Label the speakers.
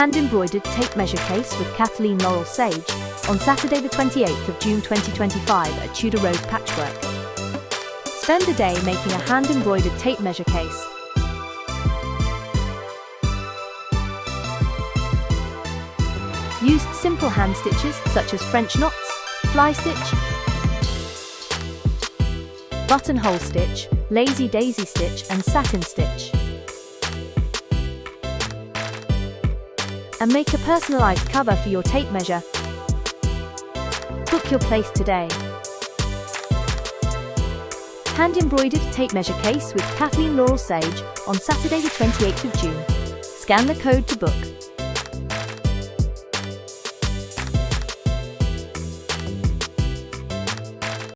Speaker 1: hand-embroidered tape measure case with Kathleen Laurel Sage on Saturday the 28th of June 2025 at Tudor Road Patchwork. Spend a day making a hand-embroidered tape measure case. Use simple hand stitches such as French knots, fly stitch, buttonhole stitch, lazy daisy stitch and satin stitch. And make a personalised cover for your tape measure. Book your place today. Hand-embroidered tape measure case with Kathleen Laurel Sage on Saturday the 28th of June. Scan the code to book.